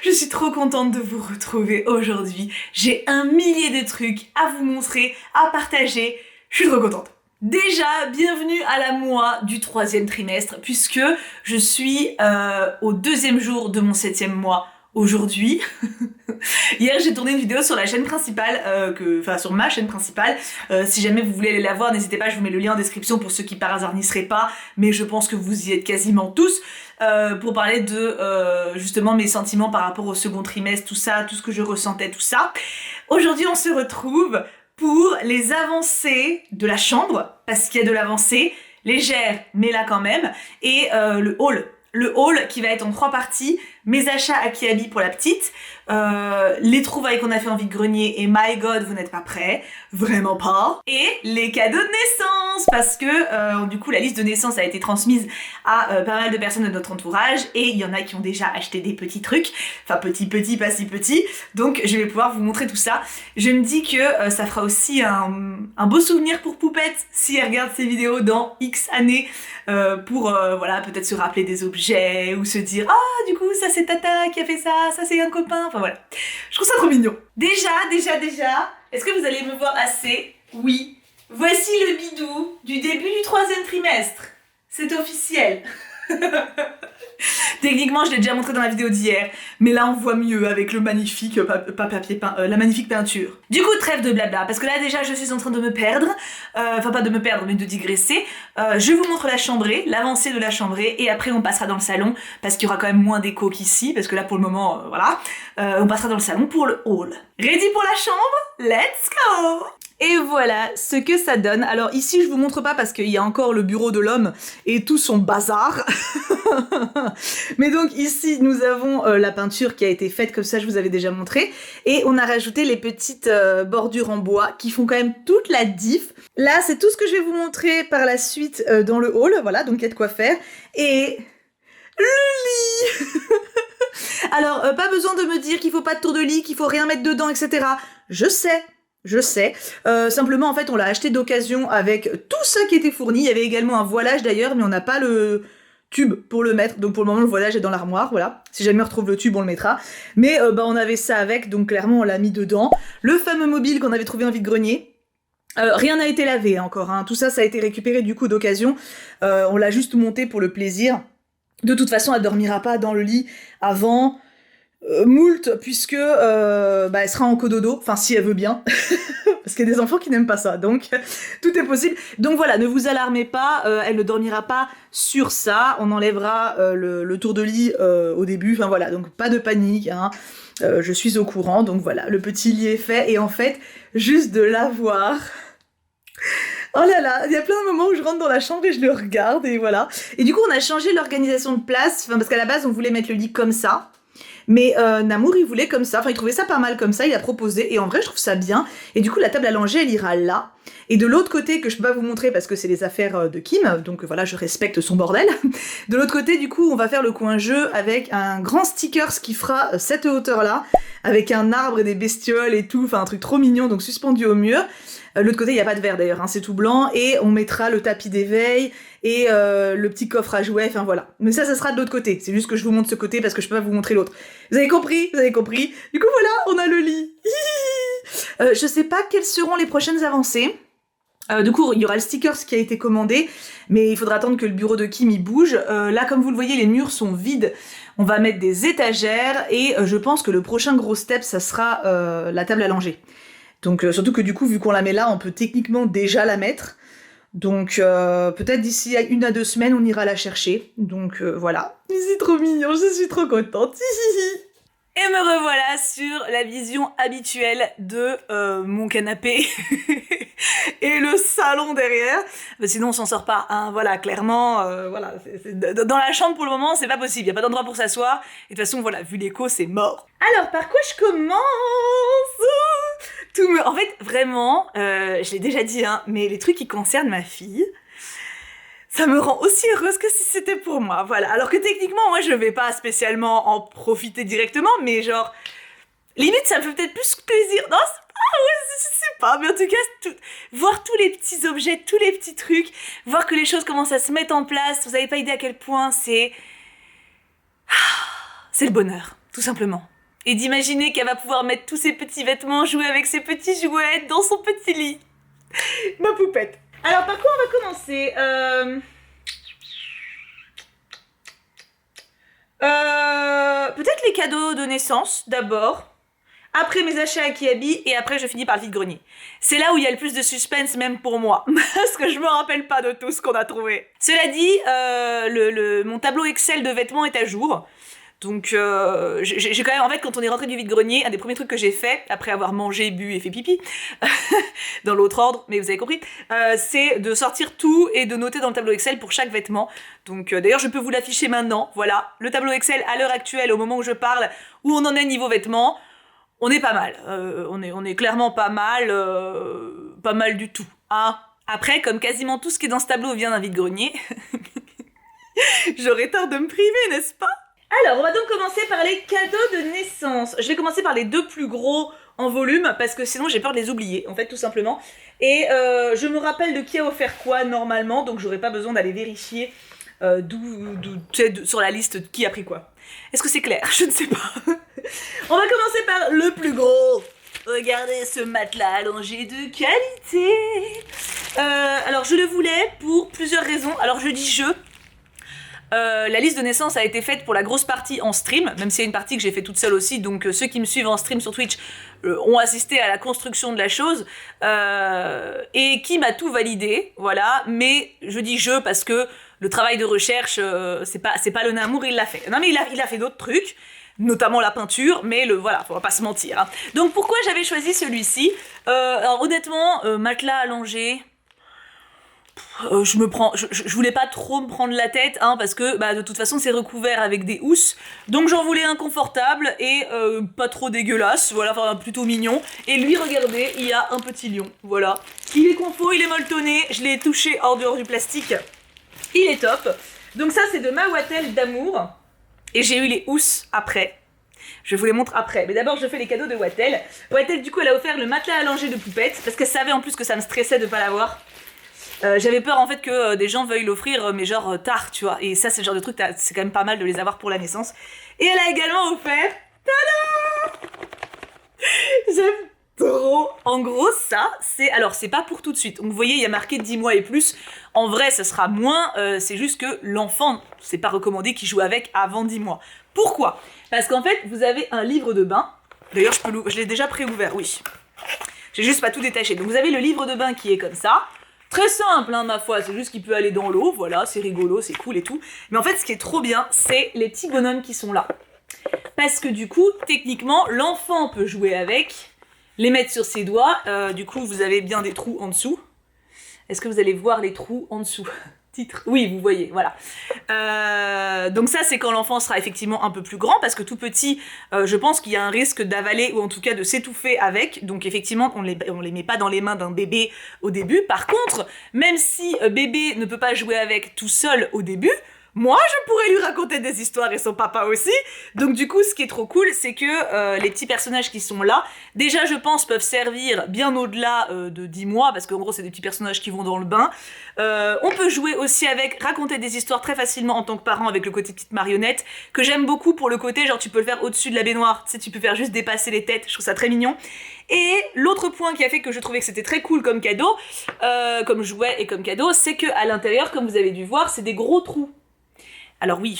Je suis trop contente de vous retrouver aujourd'hui. J'ai 1 millier de trucs à vous montrer, à partager. Je suis trop contente. Déjà, bienvenue à la moi du 3e trimestre, puisque je suis au 2e jour de mon 7e mois aujourd'hui. Hier, j'ai tourné une vidéo sur la chaîne principale, sur ma chaîne principale. Si jamais vous voulez aller la voir, n'hésitez pas, je vous mets le lien en description pour ceux qui par hasard n'y seraient pas, mais je pense que vous y êtes quasiment tous, pour parler de justement mes sentiments par rapport au second trimestre, tout ça, tout ce que je ressentais, tout ça. Aujourd'hui, on se retrouve pour les avancées de la chambre, parce qu'il y a de l'avancée, légère, mais là quand même, et le haul. Le haul qui va être en 3 parties, mes achats à Kiabi pour la petite, les trouvailles qu'on a fait en vide-grenier et my god vous n'êtes pas prêts, vraiment pas, et les cadeaux de naissance parce que du coup la liste de naissance a été transmise à pas mal de personnes de notre entourage et il y en a qui ont déjà acheté des petits trucs, enfin petits, pas si petits, donc je vais pouvoir vous montrer tout ça. Je me dis que ça fera aussi un beau souvenir pour Poupette si elle regarde ces vidéos dans X années pour voilà, peut-être se rappeler des objets ou se dire ah du coup ça c'est Tata qui a fait ça c'est un copain, enfin voilà. Je trouve ça trop mignon. Déjà, est-ce que vous allez me voir assez? Oui. Voici le bidou du début du 3e trimestre. C'est officiel. Techniquement, je l'ai déjà montré dans la vidéo d'hier, mais là on voit mieux avec le magnifique la magnifique peinture. Du coup, trêve de blabla, parce que là déjà je suis en train de me perdre, enfin pas de me perdre, mais de digresser. Je vous montre la chambrée, l'avancée de la chambrée, et après on passera dans le salon, parce qu'il y aura quand même moins d'écho qu'ici, parce que là pour le moment, voilà. On passera dans le salon pour le haul. Ready pour la chambre? Let's go! Et voilà ce que ça donne. Alors ici je vous montre pas parce qu'il y a encore le bureau de l'homme et tout son bazar. Mais donc ici nous avons la peinture qui a été faite comme ça, je vous avais déjà montré. Et on a rajouté les petites bordures en bois qui font quand même toute la diff. Là c'est tout ce que je vais vous montrer par la suite dans le hall. Voilà, donc il y a de quoi faire. Et le lit. Alors pas besoin de me dire qu'il faut pas de tour de lit, qu'il faut rien mettre dedans, etc. Je sais. Simplement, en fait, on l'a acheté d'occasion avec tout ça qui était fourni. Il y avait également un voilage d'ailleurs, mais on n'a pas le tube pour le mettre. Donc pour le moment, le voilage est dans l'armoire, voilà. Si jamais on retrouve le tube, on le mettra. Mais on avait ça avec, donc clairement, on l'a mis dedans. Le fameux mobile qu'on avait trouvé en vide-grenier. Rien n'a été lavé encore, hein. Tout ça, ça a été récupéré du coup d'occasion. On l'a juste monté pour le plaisir. De toute façon, elle dormira pas dans le lit avant... moult, puisque elle sera en cododo, enfin si elle veut bien, parce qu'il y a des enfants qui n'aiment pas ça, donc tout est possible. Donc voilà, ne vous alarmez pas, elle ne dormira pas sur ça, on enlèvera le tour de lit au début, enfin voilà, donc pas de panique, hein. Je suis au courant, donc voilà, le petit lit est fait, et en fait, juste de l'avoir... Oh là là, il y a plein de moments où je rentre dans la chambre et je le regarde, et voilà. Et du coup, on a changé l'organisation de place, parce qu'à la base, on voulait mettre le lit comme ça, mais Namour il voulait comme ça, enfin il trouvait ça pas mal comme ça, il a proposé, et en vrai je trouve ça bien, et du coup la table à langer elle ira là, et de l'autre côté, que je peux pas vous montrer parce que c'est les affaires de Kim, donc voilà je respecte son bordel, de l'autre côté du coup on va faire le coin jeu avec un grand stickers qui fera cette hauteur là, avec un arbre et des bestioles et tout, enfin un truc trop mignon, donc suspendu au mur. L'autre côté, il n'y a pas de verre d'ailleurs, hein, c'est tout blanc, et on mettra le tapis d'éveil, et le petit coffre à jouets, enfin voilà. Mais ça sera de l'autre côté, c'est juste que je vous montre ce côté parce que je peux pas vous montrer l'autre. Vous avez compris? Du coup voilà, on a le lit. Je sais pas quelles seront les prochaines avancées. Du coup, il y aura le stickers qui a été commandé, mais il faudra attendre que le bureau de Kim y bouge. Là, comme vous le voyez, les murs sont vides. On va mettre des étagères, et je pense que le prochain gros step, ça sera la table à langer. Donc surtout que du coup, vu qu'on la met là, on peut techniquement déjà la mettre. Donc peut-être d'ici 1 à 2 semaines, on ira la chercher. Donc voilà. Mais c'est trop mignon, je suis trop contente. Et me revoilà sur la vision habituelle de mon canapé et le salon derrière. Bah, sinon on s'en sort pas, hein. Voilà, clairement, voilà, dans la chambre pour le moment c'est pas possible, y a pas d'endroit pour s'asseoir. Et de toute façon voilà, vu l'écho c'est mort. Alors par quoi je commence? En fait vraiment, je l'ai déjà dit, hein, mais les trucs qui concernent ma fille, ça me rend aussi heureuse que si c'était pour moi, voilà. Alors que techniquement, moi, je vais pas spécialement en profiter directement, mais genre, limite, ça me fait peut-être plus plaisir. Non, je sais pas, mais en tout cas, voir tous les petits objets, tous les petits trucs, voir que les choses commencent à se mettre en place, vous avez pas idée à quel point c'est le bonheur, tout simplement. et d'imaginer qu'elle va pouvoir mettre tous ses petits vêtements, jouer avec ses petits jouets dans son petit lit. Ma poupette. Alors par quoi on va commencer peut-être les cadeaux de naissance d'abord, après mes achats à Kiabi et après je finis par le vide-grenier. C'est là où il y a le plus de suspense même pour moi, parce que je me rappelle pas de tout ce qu'on a trouvé. Cela dit, mon tableau Excel de vêtements est à jour. Donc j'ai quand même, en fait, quand on est rentré du vide-grenier, un des premiers trucs que j'ai fait, après avoir mangé, bu et fait pipi, dans l'autre ordre, mais vous avez compris, c'est de sortir tout et de noter dans le tableau Excel pour chaque vêtement. Donc d'ailleurs je peux vous l'afficher maintenant, voilà, le tableau Excel à l'heure actuelle, au moment où je parle, où on en est niveau vêtements, on est pas mal, on est clairement pas mal du tout, hein. Après, comme quasiment tout ce qui est dans ce tableau vient d'un vide-grenier, j'aurais tort de me priver, n'est-ce pas? Alors, on va donc commencer par les cadeaux de naissance. Je vais commencer par les deux plus gros en volume, parce que sinon j'ai peur de les oublier, en fait, tout simplement. Et je me rappelle de qui a offert quoi, normalement, donc j'aurai pas besoin d'aller vérifier sur la liste qui a pris quoi. Est-ce que c'est clair? Je ne sais pas. On va commencer par le plus gros. Regardez ce matelas allongé de qualité. Alors, je le voulais pour plusieurs raisons. Alors, je dis je. La liste de naissance a été faite pour la grosse partie en stream, même s'il y a une partie que j'ai fait toute seule aussi, donc ceux qui me suivent en stream sur Twitch ont assisté à la construction de la chose, et qui m'a tout validé, voilà, mais je dis je parce que le travail de recherche, c'est pas le Namour, il l'a fait. Non mais il a fait d'autres trucs, notamment la peinture, mais voilà, faut pas se mentir. Hein. Donc pourquoi j'avais choisi celui-ci alors honnêtement, matelas allongé... je voulais pas trop me prendre la tête, hein, parce que de toute façon c'est recouvert avec des housses, donc j'en voulais un confortable et pas trop dégueulasse, voilà, enfin plutôt mignon. Et lui, regardez, il y a un petit lion, voilà. Il est confo, il est molletonné, je l'ai touché hors dehors du plastique, il est top. Donc ça c'est de ma Wattel d'amour, et j'ai eu les housses après. Je vous les montre après, mais d'abord je fais les cadeaux de Wattel. Wattel du coup elle a offert le matelas allongé de Poupette, parce qu'elle savait en plus que ça me stressait de pas l'avoir. J'avais peur en fait que des gens veuillent l'offrir, mais genre tard, tu vois. Et ça, c'est le genre de truc, c'est quand même pas mal de les avoir pour la naissance. Et elle a également offert... Tada! J'aime trop. En gros, ça, c'est... Alors, c'est pas pour tout de suite. Donc, vous voyez, il y a marqué 10 mois et plus. En vrai, ça sera moins. C'est juste que l'enfant, c'est pas recommandé qu'il joue avec avant 10 mois. Pourquoi? Parce qu'en fait, vous avez un livre de bain. D'ailleurs, je l'ai déjà pré-ouvert, oui. J'ai juste pas tout détaché. Donc, vous avez le livre de bain qui est comme ça. Très simple, hein, ma foi, c'est juste qu'il peut aller dans l'eau, voilà, c'est rigolo, c'est cool et tout. Mais en fait, ce qui est trop bien, c'est les petits bonhommes qui sont là. Parce que du coup, techniquement, l'enfant peut jouer avec, les mettre sur ses doigts, du coup, vous avez bien des trous en dessous. Est-ce que vous allez voir les trous en dessous? Titre. Oui, vous voyez, voilà. Donc ça, c'est quand l'enfant sera effectivement un peu plus grand, parce que tout petit, je pense qu'il y a un risque d'avaler, ou en tout cas de s'étouffer avec, donc effectivement, on les met pas dans les mains d'un bébé au début. Par contre, même si bébé ne peut pas jouer avec tout seul au début, moi, je pourrais lui raconter des histoires et son papa aussi. Donc du coup, ce qui est trop cool, c'est que les petits personnages qui sont là, déjà, je pense, peuvent servir bien au-delà de 10 mois, parce qu'en gros, c'est des petits personnages qui vont dans le bain. On peut jouer aussi avec, raconter des histoires très facilement en tant que parent avec le côté petite marionnette, que j'aime beaucoup pour le côté, genre tu peux le faire au-dessus de la baignoire, tu sais, tu peux faire juste dépasser les têtes, je trouve ça très mignon. Et l'autre point qui a fait que je trouvais que c'était très cool comme cadeau, comme jouet et comme cadeau, c'est que à l'intérieur, comme vous avez dû voir, c'est des gros trous. Alors oui,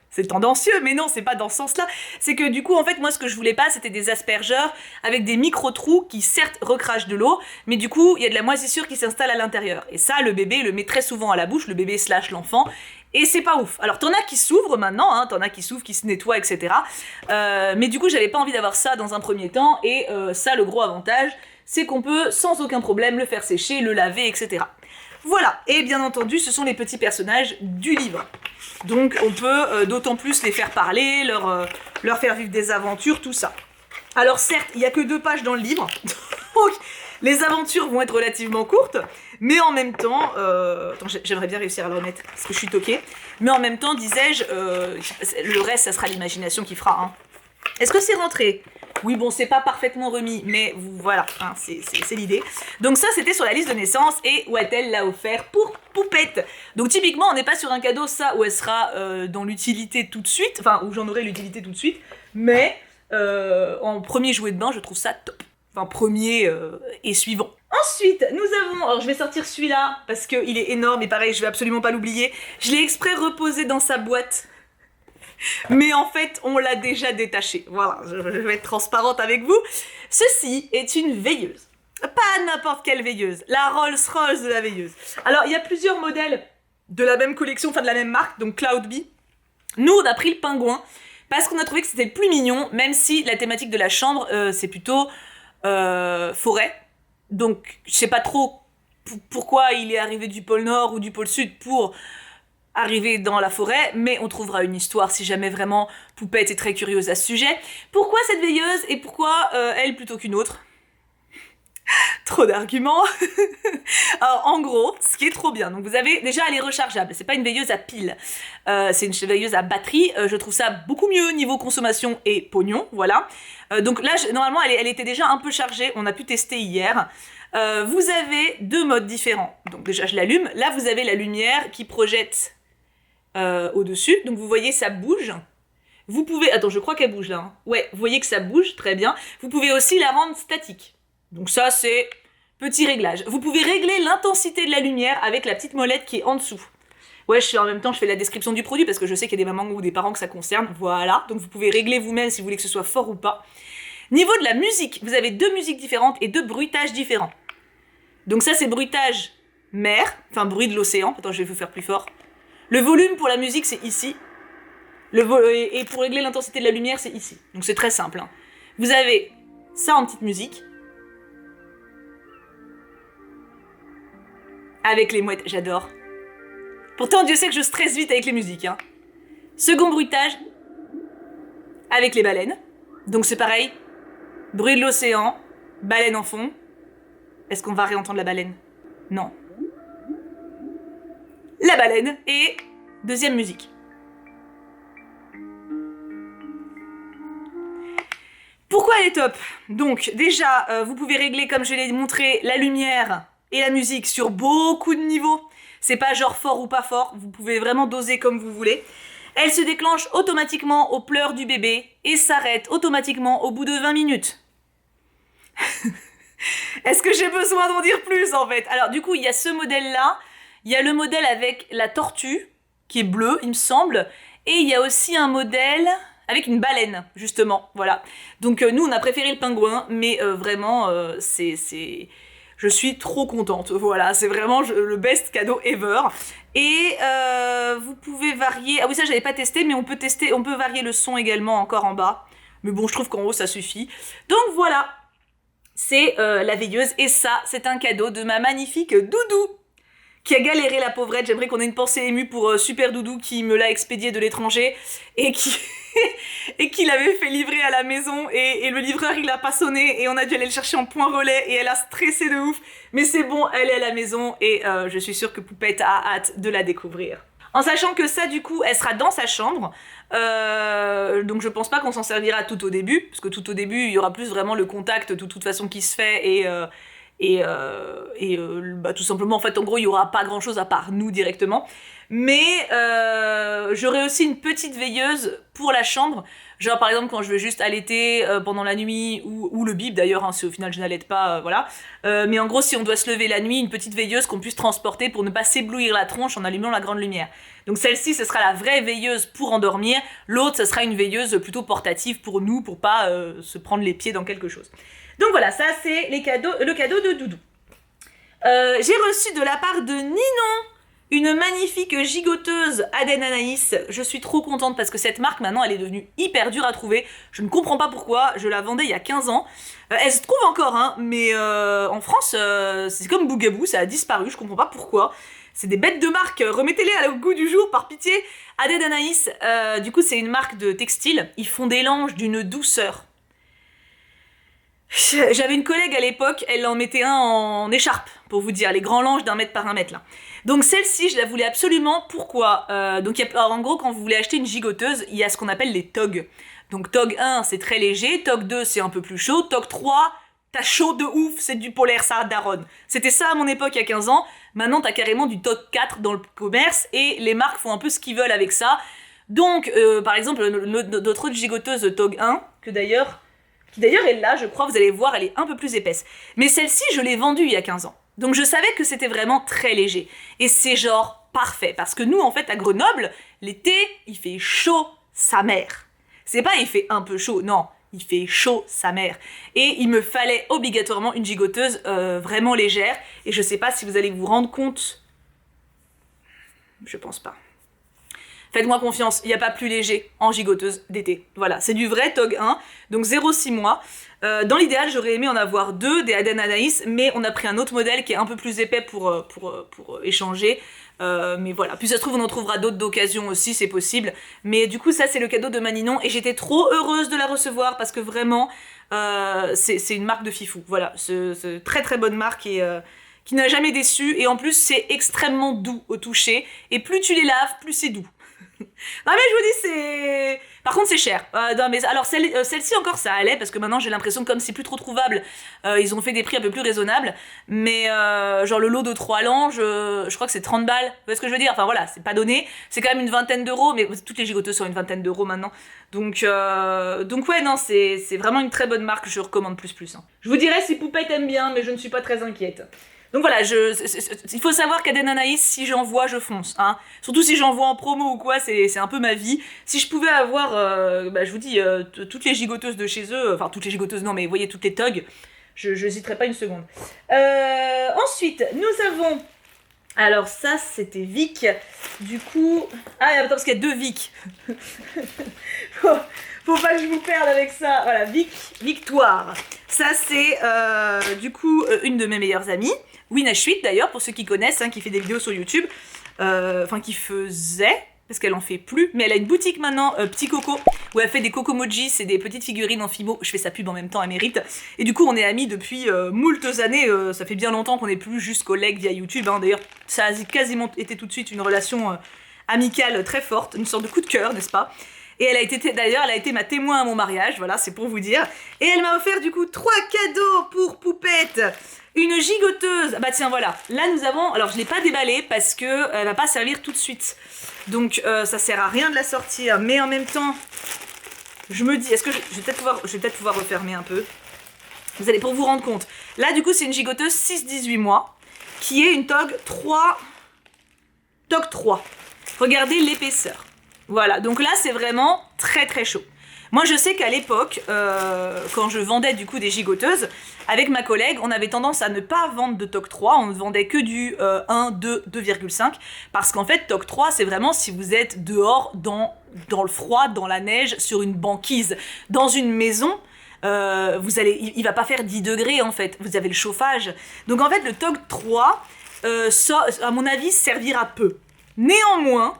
c'est tendancieux, mais non, c'est pas dans ce sens-là. C'est que du coup, en fait, moi, ce que je voulais pas, c'était des aspergeurs avec des micro-trous qui, certes, recrachent de l'eau, mais du coup, il y a de la moisissure qui s'installe à l'intérieur. Et ça, le bébé le met très souvent à la bouche, le bébé / l'enfant, et c'est pas ouf. Alors, t'en as qui s'ouvrent maintenant, hein, t'en as qui s'ouvrent, qui se nettoient, etc. Mais du coup, j'avais pas envie d'avoir ça dans un premier temps, et ça, le gros avantage, c'est qu'on peut, sans aucun problème, le faire sécher, le laver, etc. Voilà, et bien entendu, ce sont les petits personnages du livre. Donc on peut d'autant plus les faire parler, leur faire vivre des aventures, tout ça. Alors certes, il n'y a que 2 pages dans le livre, donc les aventures vont être relativement courtes, mais en même temps... Attends, j'aimerais bien réussir à le remettre, parce que je suis toquée. Mais en même temps, disais-je, le reste, ça sera l'imagination qui fera. Hein. Est-ce que c'est rentré ? Oui, bon, c'est pas parfaitement remis, mais voilà, hein, c'est l'idée. Donc ça, c'était sur la liste de naissance, et Wattel l'a offert pour Poupette. Donc typiquement, on n'est pas sur un cadeau, ça, où elle sera dans l'utilité tout de suite, enfin, où j'en aurai l'utilité tout de suite, mais en premier jouet de bain, je trouve ça top. Enfin, premier et suivant. Ensuite, nous avons... Alors, je vais sortir celui-là, parce qu'il est énorme, et pareil, je vais absolument pas l'oublier. Je l'ai exprès reposé dans sa boîte. Mais en fait, on l'a déjà détaché. Voilà, je vais être transparente avec vous. Ceci est une veilleuse. Pas n'importe quelle veilleuse. La Rolls-Royce de la veilleuse. Alors, il y a plusieurs modèles de la même collection, enfin de la même marque, donc Cloud Bee. Nous, on a pris le pingouin, parce qu'on a trouvé que c'était le plus mignon, même si la thématique de la chambre, c'est plutôt... forêt, donc je sais pas trop pourquoi il est arrivé du pôle Nord ou du pôle Sud pour arriver dans la forêt, mais on trouvera une histoire si jamais vraiment Poupette est très curieuse à ce sujet. Pourquoi cette veilleuse et pourquoi elle plutôt qu'une autre? Trop d'arguments. Alors en gros, ce qui est trop bien, donc vous avez déjà, elle est rechargeable, c'est pas une veilleuse à pile, c'est une veilleuse à batterie, je trouve ça beaucoup mieux niveau consommation et pognon, voilà. Donc là, normalement, elle était déjà un peu chargée, on a pu tester hier. Vous avez deux modes différents, donc déjà je l'allume, là vous avez la lumière qui projette au-dessus, donc vous voyez ça bouge. Vous pouvez, attends, je crois qu'elle bouge là, hein. Ouais, vous voyez que ça bouge, très bien. Vous pouvez aussi la rendre statique. Donc ça, c'est petit réglage. Vous pouvez régler l'intensité de la lumière avec la petite molette qui est en dessous. Ouais, en même temps, je fais la description du produit parce que je sais qu'il y a des mamans ou des parents que ça concerne. Voilà, donc vous pouvez régler vous-même si vous voulez que ce soit fort ou pas. Niveau de la musique, vous avez deux musiques différentes et deux bruitages différents. Donc ça, c'est bruitage mer, enfin bruit de l'océan. Attends, je vais vous faire plus fort. Le volume pour la musique, c'est ici. Et pour régler l'intensité de la lumière, c'est ici. Donc c'est très simple, hein. Vous avez ça en petite musique. Avec les mouettes, j'adore. Pourtant, Dieu sait que je stresse vite avec les musiques, hein. Second bruitage, avec les baleines. Donc c'est pareil, bruit de l'océan, baleine en fond. Est-ce qu'on va réentendre la baleine? Non. La baleine et deuxième musique. Pourquoi elle est top? Donc déjà, vous pouvez régler, comme je l'ai montré, la lumière et la musique sur beaucoup de niveaux. C'est pas genre fort ou pas fort, vous pouvez vraiment doser comme vous voulez. Elle se déclenche automatiquement aux pleurs du bébé et s'arrête automatiquement au bout de 20 minutes. Est-ce que j'ai besoin d'en dire plus en fait? Alors du coup, il y a ce modèle-là, il y a le modèle avec la tortue, qui est bleu, il me semble, et il y a aussi un modèle avec une baleine, justement, voilà. Donc nous, on a préféré le pingouin, mais vraiment, je suis trop contente, voilà, c'est vraiment le best cadeau ever. Et vous pouvez varier, ah oui ça j'avais pas testé, mais on peut varier le son également encore en bas. Mais bon, je trouve qu'en haut ça suffit. Donc voilà, c'est la veilleuse, et ça, c'est un cadeau de ma magnifique Doudou, qui a galéré la pauvrette. J'aimerais qu'on ait une pensée émue pour Super Doudou qui me l'a expédié de l'étranger et qui... et qui l'avait fait livrer à la maison et le livreur il a pas sonné et on a dû aller le chercher en point relais et elle a stressé de ouf, mais c'est bon, elle est à la maison et je suis sûre que Poupette a hâte de la découvrir. En sachant que ça du coup elle sera dans sa chambre, donc je pense pas qu'on s'en servira tout au début, parce que tout au début il y aura plus vraiment le contact de toute façon qui se fait et tout simplement en fait en gros il y aura pas grand chose à part nous directement. Mais j'aurai aussi une petite veilleuse pour la chambre, genre par exemple quand je veux juste allaiter pendant la nuit, ou le bib d'ailleurs, hein, si au final je n'allaite pas, voilà. Mais en gros si on doit se lever la nuit, une petite veilleuse qu'on puisse transporter pour ne pas s'éblouir la tronche en allumant la grande lumière. Donc celle-ci ce sera la vraie veilleuse pour endormir, l'autre ce sera une veilleuse plutôt portative pour nous, pour pas se prendre les pieds dans quelque chose. Donc voilà, ça c'est le cadeau de Doudou. J'ai reçu de la part de Ninon une magnifique gigoteuse Aden Anaïs. Je suis trop contente parce que cette marque maintenant elle est devenue hyper dure à trouver. Je ne comprends pas pourquoi, je la vendais il y a 15 ans. Elle se trouve encore, hein, mais en France c'est comme Bougaboo, ça a disparu, je comprends pas pourquoi. C'est des bêtes de marque, remettez-les au goût du jour par pitié. Aden Anaïs, du coup c'est une marque de textile, ils font des langes d'une douceur. J'avais une collègue à l'époque, elle en mettait un en écharpe, pour vous dire, les grands langes d'1 mètre par 1 mètre là. Donc celle-ci, je la voulais absolument, pourquoi alors, en gros, quand vous voulez acheter une gigoteuse, il y a ce qu'on appelle les togs. Donc tog 1, c'est très léger, tog 2, c'est un peu plus chaud, tog 3, t'as chaud de ouf, c'est du polaire, ça daronne. C'était ça à mon époque il y a 15 ans, maintenant t'as carrément du tog 4 dans le commerce, et les marques font un peu ce qu'ils veulent avec ça. Donc, par exemple, notre autre gigoteuse Tog 1, qui d'ailleurs est là, je crois, vous allez voir, elle est un peu plus épaisse. Mais celle-ci, je l'ai vendue il y a 15 ans. Donc je savais que c'était vraiment très léger. Et c'est genre parfait, parce que nous, en fait, à Grenoble, l'été, il fait chaud sa mère. C'est pas il fait un peu chaud, non, il fait chaud sa mère. Et il me fallait obligatoirement une gigoteuse vraiment légère, et je sais pas si vous allez vous rendre compte. Je pense pas. Faites-moi confiance, il n'y a pas plus léger en gigoteuse d'été. Voilà, c'est du vrai Tog 1, donc 0,6 mois. Dans l'idéal, j'aurais aimé en avoir 2, des Aden Anaïs, mais on a pris un autre modèle qui est un peu plus épais pour échanger. Mais voilà, puis ça se trouve, on en trouvera d'autres d'occasion aussi, c'est possible. Mais du coup, ça, c'est le cadeau de Maninon, et j'étais trop heureuse de la recevoir, parce que vraiment, c'est une marque de fifou. Voilà, c'est très très bonne marque, et qui n'a jamais déçu, et en plus, c'est extrêmement doux au toucher, et plus tu les laves, plus c'est doux. Non mais je vous dis, c'est... Par contre c'est cher. Non, mais alors celle-ci encore ça allait, parce que maintenant j'ai l'impression que comme c'est plus trop trouvable, ils ont fait des prix un peu plus raisonnables. Mais genre le lot de 3 langes, je crois que c'est 30 balles. Vous voyez ce que je veux dire? Enfin voilà, c'est pas donné. C'est quand même une vingtaine d'euros, mais toutes les gigoteuses sont une vingtaine d'euros maintenant. Donc ouais, non, c'est vraiment une très bonne marque, je recommande plus. Hein. Je vous dirais si Poupette aime bien, mais je ne suis pas très inquiète. Donc voilà, il faut savoir qu'Aden Anaïs, si j'en vois, je fonce. Hein. Surtout si j'en vois en promo ou quoi, c'est un peu ma vie. Si je pouvais avoir, je vous dis, toutes les gigoteuses de chez eux, enfin toutes les gigoteuses, non mais vous voyez, toutes les togs, je n'hésiterais pas une seconde. Ensuite, nous avons... Alors ça, c'était Vic. Du coup... Ah, attends, parce qu'il y a 2 Vic. Faut pas que je vous perde avec ça. Voilà, Victoire. Ça, c'est du coup une de mes meilleures amies. Wina Schwitt d'ailleurs, pour ceux qui connaissent, hein, qui fait des vidéos sur YouTube. Enfin, qui faisait, parce qu'elle en fait plus. Mais elle a une boutique maintenant, Petit Coco, où elle fait des Coco-mojis, c'est des petites figurines en fimo. Je fais sa pub en même temps, elle mérite. Et du coup, on est amis depuis moultes années. Ça fait bien longtemps qu'on n'est plus juste collègues via YouTube. Hein. D'ailleurs, ça a quasiment été tout de suite une relation amicale très forte, une sorte de coup de cœur, n'est-ce pas? Et elle a été ma témoin à mon mariage, voilà, c'est pour vous dire. Et elle m'a offert du coup 3 cadeaux pour Poupette. Une gigoteuse. Bah tiens, voilà. Là, nous avons... Alors, je ne l'ai pas déballée parce qu'elle ne va pas servir tout de suite. Donc, ça sert à rien de la sortir. Mais en même temps, je me dis... Est-ce que je vais peut-être pouvoir refermer un peu. Vous allez pour vous rendre compte. Là, du coup, c'est une gigoteuse 6-18 mois qui est une Tog 3. Tog 3. Regardez l'épaisseur. Voilà, donc là c'est vraiment très très chaud. Moi je sais qu'à l'époque, quand je vendais du coup des gigoteuses, avec ma collègue, on avait tendance à ne pas vendre de Tog 3, on ne vendait que du 1, 2, 2,5, parce qu'en fait Tog 3 c'est vraiment si vous êtes dehors dans le froid, dans la neige, sur une banquise, dans une maison, il va pas faire 10 degrés en fait, vous avez le chauffage. Donc en fait le Tog 3, à mon avis, servira peu. Néanmoins,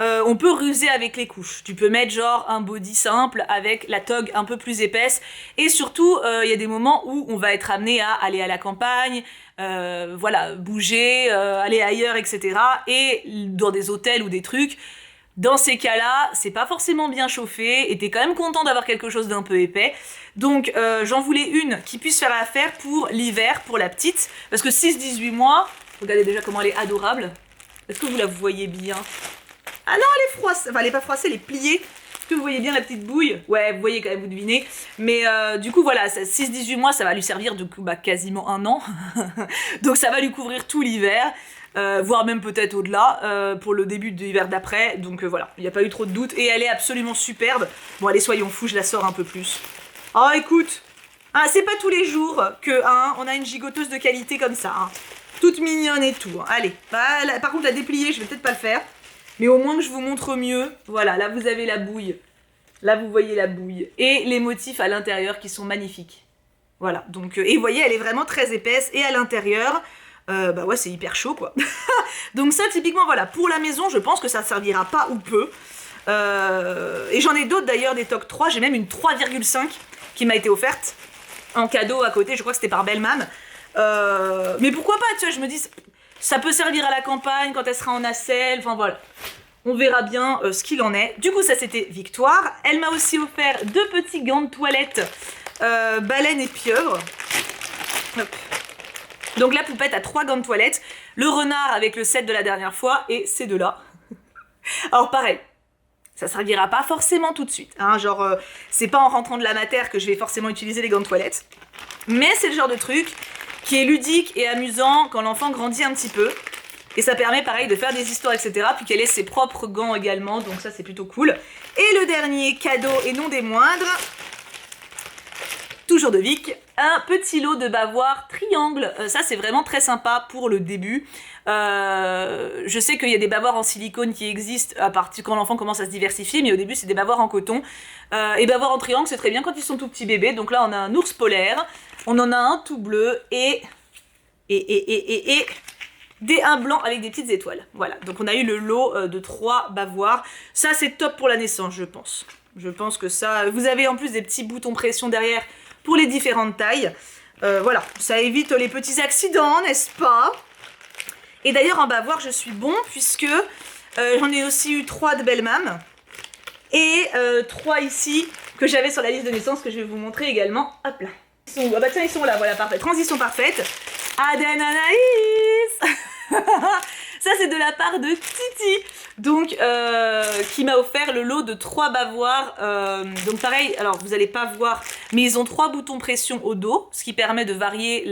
on peut ruser avec les couches. Tu peux mettre genre un body simple avec la toge un peu plus épaisse. Et surtout, il y a des moments où on va être amené à aller à la campagne, voilà, bouger, aller ailleurs, etc. Et dans des hôtels ou des trucs. Dans ces cas-là, c'est pas forcément bien chauffé et t'es quand même content d'avoir quelque chose d'un peu épais. Donc j'en voulais une qui puisse faire l'affaire pour l'hiver, pour la petite. Parce que 6-18 mois, regardez déjà comment elle est adorable. Est-ce que vous la voyez bien ? Ah non, elle est froissée, enfin elle est pas froissée, elle est pliée. Est-ce que vous voyez bien la petite bouille? Ouais, vous voyez quand même, vous devinez. Mais du coup voilà, 6-18 mois, ça va lui servir du coup quasiment 1 an. Donc ça va lui couvrir tout l'hiver, voire même peut-être au-delà, pour le début de l'hiver d'après. Donc voilà, il n'y a pas eu trop de doutes. Et elle est absolument superbe. Bon allez, soyons fous, je la sors un peu plus. Oh écoute, hein, c'est pas tous les jours que on a une gigoteuse de qualité comme ça. Hein. Toute mignonne et tout. Hein. Allez, bah, là, par contre la déplier, je vais peut-être pas le faire. Mais au moins que je vous montre mieux. Voilà, là vous avez la bouille. Là vous voyez la bouille. Et les motifs à l'intérieur qui sont magnifiques. Voilà, donc, et vous voyez, elle est vraiment très épaisse. Et à l'intérieur, bah ouais, c'est hyper chaud quoi. Donc ça, typiquement, voilà, pour la maison, je pense que ça servira pas ou peu. Et j'en ai d'autres d'ailleurs, des Tog 3. J'ai même une 3,5 qui m'a été offerte en cadeau à côté. Je crois que c'était par Bellman. Mais pourquoi pas, tu vois, je me dis... Ça peut servir à la campagne quand elle sera en nacelle, enfin voilà. On verra bien ce qu'il en est. Du coup, ça c'était Victoire. Elle m'a aussi offert 2 petits gants de toilette, baleine et pieuvre. Hop. Donc la Poupette a 3 gants de toilette. Le renard avec le set de la dernière fois et ces 2-là. Alors pareil, Ça servira pas forcément tout de suite, hein, genre c'est pas en rentrant de la mater que je vais forcément utiliser les gants de toilette, mais c'est le genre de truc qui est ludique et amusant quand l'enfant grandit un petit peu, et ça permet pareil de faire des histoires etc, puis qu'elle ait ses propres gants également, donc ça c'est plutôt cool. Et le dernier cadeau et non des moindres, toujours de Vic, un petit lot de bavoirs triangle. Ça c'est vraiment très sympa pour le début. Je sais qu'il y a des bavoirs en silicone qui existent à partir quand l'enfant commence à se diversifier, mais au début c'est des bavoirs en coton. Et bavoirs en triangle c'est très bien quand ils sont tout petits bébés. Donc là on a un ours polaire, on en a un tout bleu et un blanc avec des petites étoiles. Voilà, donc on a eu le lot de 3 bavoirs. Ça c'est top pour la naissance je pense. Je pense que ça... Vous avez en plus des petits boutons pression derrière pour les différentes tailles. Voilà, ça évite les petits accidents, n'est-ce pas? Et d'ailleurs en bavoir je suis bon puisque j'en ai aussi eu 3 de Bellmam et 3 ici que j'avais sur la liste de naissance que je vais vous montrer également. Hop là. Ils sont où? Ah bah tiens ils sont là, voilà parfait. Transition parfaite. Aden Anaïs. Ça c'est de la part de Titi, donc qui m'a offert le lot de 3 bavoirs. Donc pareil, alors vous allez pas voir, mais ils ont 3 boutons pression au dos, ce qui permet de varier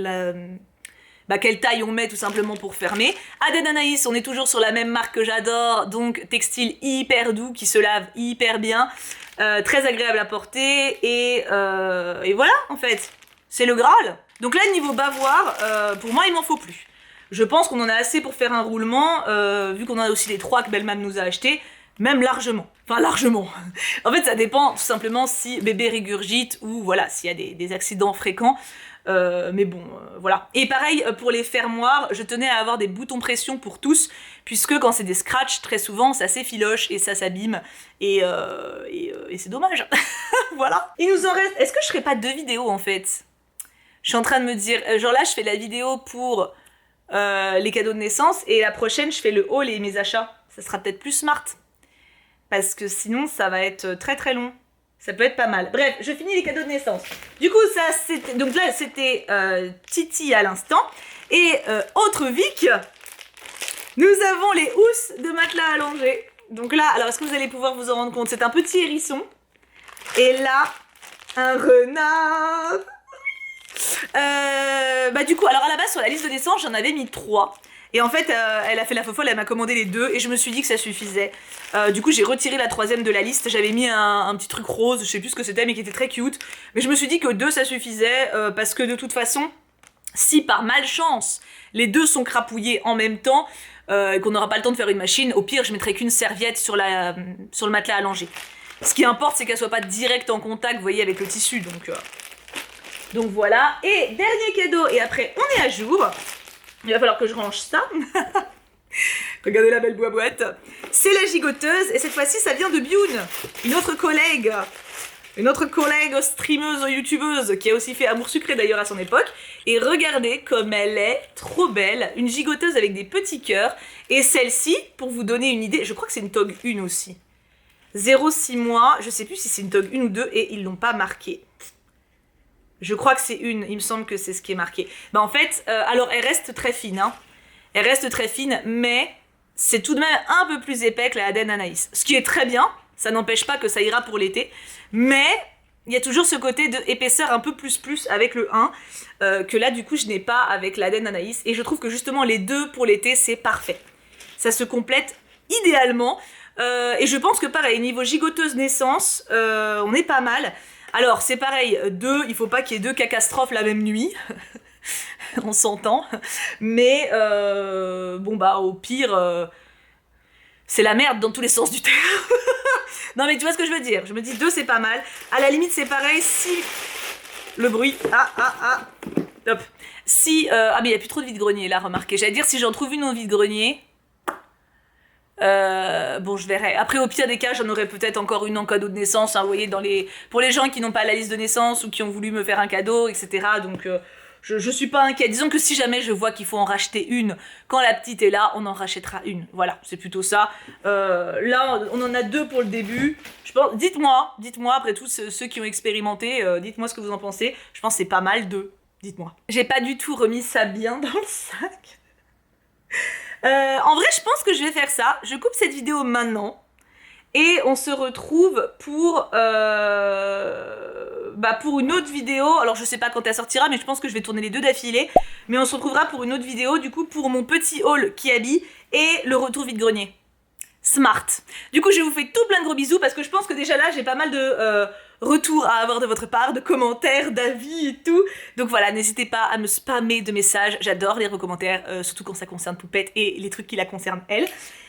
quelle taille on met tout simplement pour fermer. Aden Anaïs, on est toujours sur la même marque que j'adore, donc textile hyper doux qui se lave hyper bien, très agréable à porter et voilà en fait, c'est le Graal. Donc là niveau bavoir, pour moi il m'en faut plus. Je pense qu'on en a assez pour faire un roulement, vu qu'on en a aussi les 3 que Bellmam nous a achetés, même largement. Enfin largement. En fait ça dépend tout simplement si bébé régurgite ou voilà, s'il y a des accidents fréquents. Mais bon, voilà. Et pareil pour les fermoirs, je tenais à avoir des boutons pression pour tous, puisque quand c'est des scratchs, très souvent ça s'effiloche et ça s'abîme, et c'est dommage. Voilà. Il nous en reste... Est-ce que je ferais pas 2 vidéos en fait? Je suis en train de me dire, genre là je fais la vidéo pour les cadeaux de naissance, et la prochaine je fais le haul et mes achats. Ça sera peut-être plus smart, parce que sinon ça va être très très long. Ça peut être pas mal. Bref, je finis les cadeaux de naissance. Du coup, ça c'était... Donc là, c'était Titi à l'instant. Et autre Vic, nous avons les housses de matelas allongés. Donc là, alors est-ce que vous allez pouvoir vous en rendre compte? C'est un petit hérisson. Et là, un renard. Du coup, alors à la base, sur la liste de naissance, j'en avais mis 3. Et en fait, elle a fait la fofolle, elle m'a commandé les 2 et je me suis dit que ça suffisait. Du coup, j'ai retiré la 3e de la liste. J'avais mis un petit truc rose, je sais plus ce que c'était, mais qui était très cute. Mais je me suis dit que 2 ça suffisait parce que de toute façon, si par malchance les 2 sont crapouillés en même temps et qu'on n'aura pas le temps de faire une machine, au pire, je mettrai qu'une serviette sur le matelas allongé. Ce qui importe, c'est qu'elle soit pas direct en contact, vous voyez, avec le tissu. Donc voilà. Et dernier cadeau, et après on est à jour. Il va falloir que je range ça. Regardez la belle boîte. C'est la gigoteuse et cette fois-ci ça vient de Bioun, une autre collègue streameuse, youtubeuse qui a aussi fait Amour Sucré d'ailleurs à son époque. Et regardez comme elle est trop belle, une gigoteuse avec des petits cœurs. Et celle-ci, pour vous donner une idée, je crois que c'est une tog 1 aussi. 0,6 mois, je sais plus si c'est une tog 1 ou 2 et ils l'ont pas marqué. Je crois que c'est 1, il me semble que c'est ce qui est marqué. En fait, alors elle reste très fine, hein. Elle reste très fine, mais c'est tout de même un peu plus épais que la Aden Anaïs. Ce qui est très bien, ça n'empêche pas que ça ira pour l'été, mais il y a toujours ce côté d'épaisseur un peu plus avec le 1, que là du coup je n'ai pas avec la Aden Anaïs, et je trouve que justement les 2 pour l'été c'est parfait. Ça se complète idéalement, et je pense que pareil, niveau gigoteuse naissance, on est pas mal. Alors, c'est pareil, 2, il faut pas qu'il y ait 2 catastrophes la même nuit. On s'entend. Mais, au pire, c'est la merde dans tous les sens du terme. Non, mais tu vois ce que je veux dire. Je me dis 2, c'est pas mal. À la limite, c'est pareil si... Le bruit... Hop. Si... mais il n'y a plus trop de vide-grenier, là, remarquez. J'allais dire, si j'en trouve une au vide-grenier... je verrai. Après, au pire des cas, j'en aurai peut-être encore une en cadeau de naissance, hein, vous voyez, pour les gens qui n'ont pas la liste de naissance ou qui ont voulu me faire un cadeau, etc. Donc, je suis pas inquiète. Disons que si jamais je vois qu'il faut en racheter une, quand la petite est là, on en rachètera une. Voilà, c'est plutôt ça. Là, on en a 2 pour le début. Je pense, dites-moi, après tout, ceux qui ont expérimenté, dites-moi ce que vous en pensez. Je pense que c'est pas mal, 2. Dites-moi. J'ai pas du tout remis ça bien dans le sac. En vrai, je pense que je vais faire ça. Je coupe cette vidéo maintenant. Et on se retrouve pour une autre vidéo. Alors je sais pas quand elle sortira, mais je pense que je vais tourner les deux d'affilée. Mais on se retrouvera pour une autre vidéo, du coup, pour mon petit haul Kiabi et le retour vide-grenier. Smart. Du coup, je vous fais tout plein de gros bisous parce que je pense que déjà là, j'ai pas mal de retours à avoir de votre part, de commentaires, d'avis et tout. Donc voilà, n'hésitez pas à me spammer de messages. J'adore lire vos commentaires, surtout quand ça concerne Poupette et les trucs qui la concernent elle.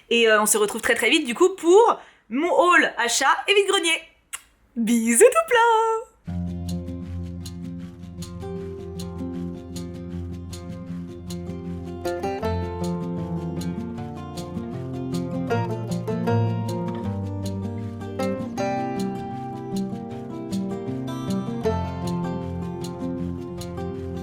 Et on se retrouve très très vite du coup pour mon haul achat et vide-grenier. Bisous tout plein!